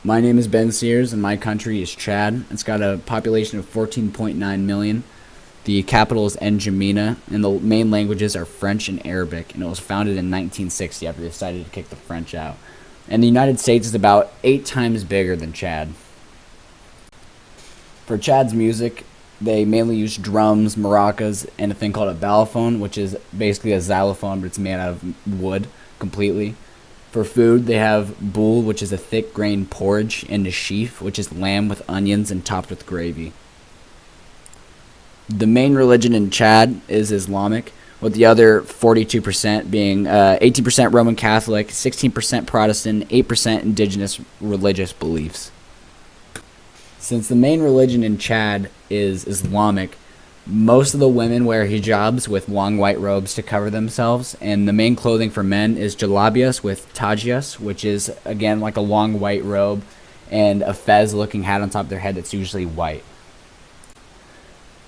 My name is Ben Sears, and my country is Chad. It's got a population of 14.9 million. The capital is N'Djamena, and the main languages are French and Arabic, and it was founded in 1960 after they decided to kick the French out. And the United States is about 8 times bigger than Chad. For Chad's music, they mainly use drums, maracas, and a thing called a balafon, which is basically a xylophone, but it's made out of wood completely. For food, they have boul, which is a thick grain porridge, and nashif, which is lamb with onions and topped with gravy. The main religion in Chad is Islamic, with the other 42% being 18% Roman Catholic, 16% Protestant, 8% indigenous religious beliefs. Since the main religion in Chad is Islamic, most of the women wear hijabs with long white robes to cover themselves, and the main clothing for men is jalabias with tajias, which is, again, like a long white robe, and a fez-looking hat on top of their head that's usually white.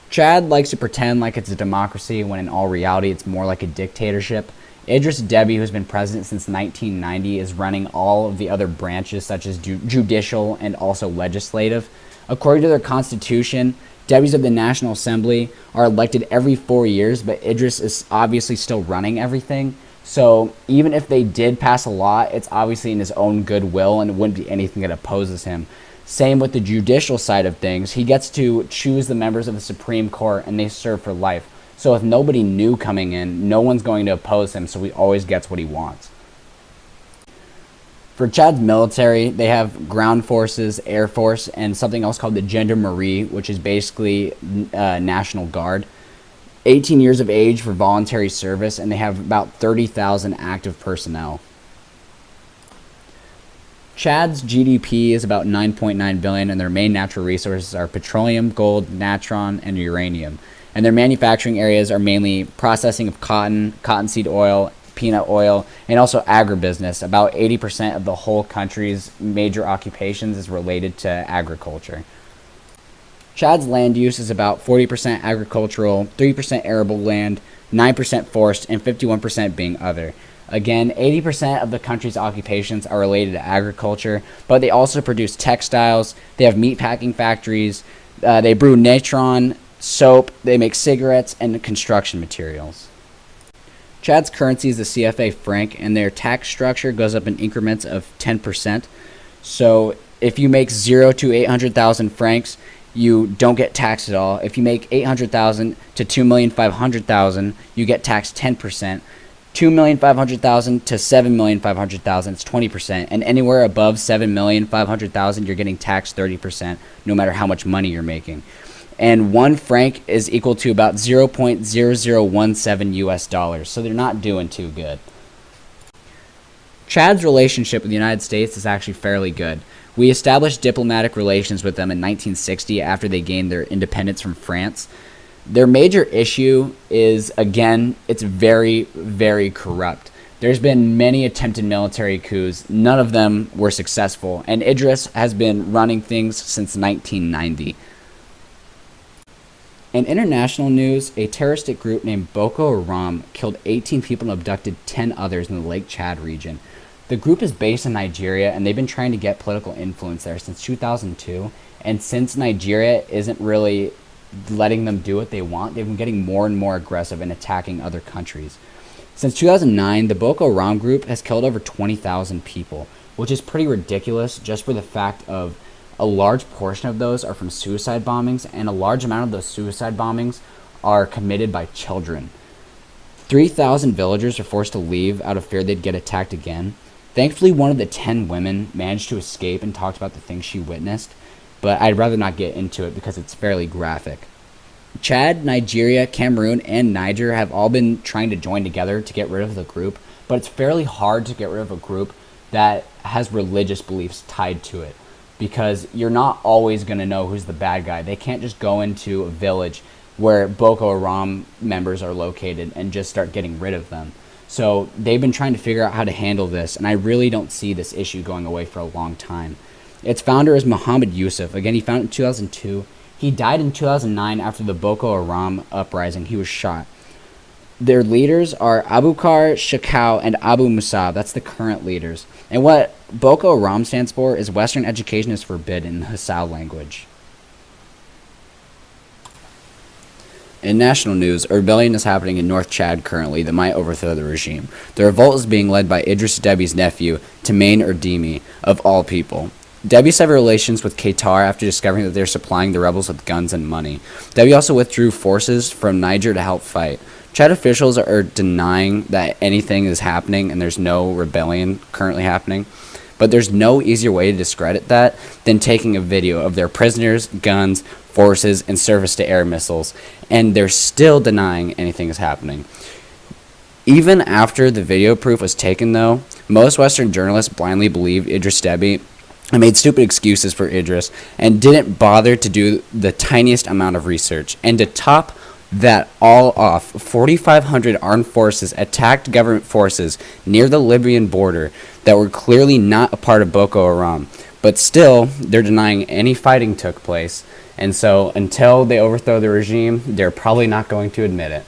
Chad likes to pretend like it's a democracy when in all reality it's more like a dictatorship. Idris Deby, who's been president since 1990, is running all of the other branches such as judicial and also legislative. According to their constitution, deputies of the National Assembly are elected every 4 years, but Idris is obviously still running everything. So even if they did pass a law, it's obviously in his own goodwill and it wouldn't be anything that opposes him. Same with the judicial side of things. He gets to choose the members of the Supreme Court and they serve for life. So with nobody new coming in, no one's going to oppose him, so he always gets what he wants. For Chad's military, they have ground forces, air force, and something else called the Gendarmerie, which is basically National Guard. 18 years of age for voluntary service, and they have about 30,000 active personnel. Chad's GDP is about 9.9 billion, and their main natural resources are petroleum, gold, natron, and uranium. And their manufacturing areas are mainly processing of cotton, cottonseed oil, peanut oil, and also agribusiness. About 80% of the whole country's major occupations is related to agriculture. Chad's land use is about 40% agricultural, 3% arable land, 9% forest, and 51% being other. Again, 80% of the country's occupations are related to agriculture, but they also produce textiles, they have meat packing factories, they brew natron, soap, they make cigarettes, and construction materials. Chad's currency is the CFA franc, and their tax structure goes up in increments of 10%. So if you make 0 to 800,000 francs, you don't get taxed at all. If you make 800,000 to 2,500,000, you get taxed 10%. 2,500,000 to 7,500,000, it's 20%. And anywhere above 7,500,000, you're getting taxed 30%, no matter how much money you're making. And 1 franc is equal to about 0.0017 US dollars, so they're not doing too good. Chad's relationship with the United States is actually fairly good. We established diplomatic relations with them in 1960 after they gained their independence from France. Their major issue is, again, it's very, very corrupt. There's been many attempted military coups. None of them were successful, and Idris has been running things since 1990. In international news, a terroristic group named Boko Haram killed 18 people and abducted 10 others in the Lake Chad region. The group is based in Nigeria, and they've been trying to get political influence there since 2002. And since Nigeria isn't really letting them do what they want, they've been getting more and more aggressive in attacking other countries. Since 2009, the Boko Haram group has killed over 20,000 people, which is pretty ridiculous just for the fact of a large portion of those are from suicide bombings, and a large amount of those suicide bombings are committed by children. 3,000 villagers are forced to leave out of fear they'd get attacked again. Thankfully, one of the 10 women managed to escape and talked about the things she witnessed, but I'd rather not get into it because it's fairly graphic. Chad, Nigeria, Cameroon, and Niger have all been trying to join together to get rid of the group, but it's fairly hard to get rid of a group that has religious beliefs tied to it, because you're not always going to know who's the bad guy. They can't just go into a village where Boko Haram members are located and just start getting rid of them. So they've been trying to figure out how to handle this, and I really don't see this issue going away for a long time. Its founder is Muhammad Yusuf. Again, he founded in 2002. He died in 2009 after the Boko Haram uprising. He was shot. Their leaders are Abubakar Shekau and Abu Musab. That's the current leaders. And what Boko Haram stands for is Western education is forbidden in the Hausa language. In national news, a rebellion is happening in North Chad currently that might overthrow the regime. The revolt is being led by Idris Deby's nephew, Tamain Erdemi, of all people. Deby severed relations with Qatar after discovering that they were supplying the rebels with guns and money. Deby also withdrew forces from Niger to help fight. Chad officials are denying that anything is happening and there's no rebellion currently happening. But there's no easier way to discredit that than taking a video of their prisoners, guns, forces, and service to air missiles, and they're still denying anything is happening. Even after the video proof was taken, though, most Western journalists blindly believed Idris Deby and made stupid excuses for Idris and didn't bother to do the tiniest amount of research. And to top that all off, 4,500 armed forces attacked government forces near the Libyan border that were clearly not a part of Boko Haram. But still, they're denying any fighting took place. And so until they overthrow the regime, they're probably not going to admit it.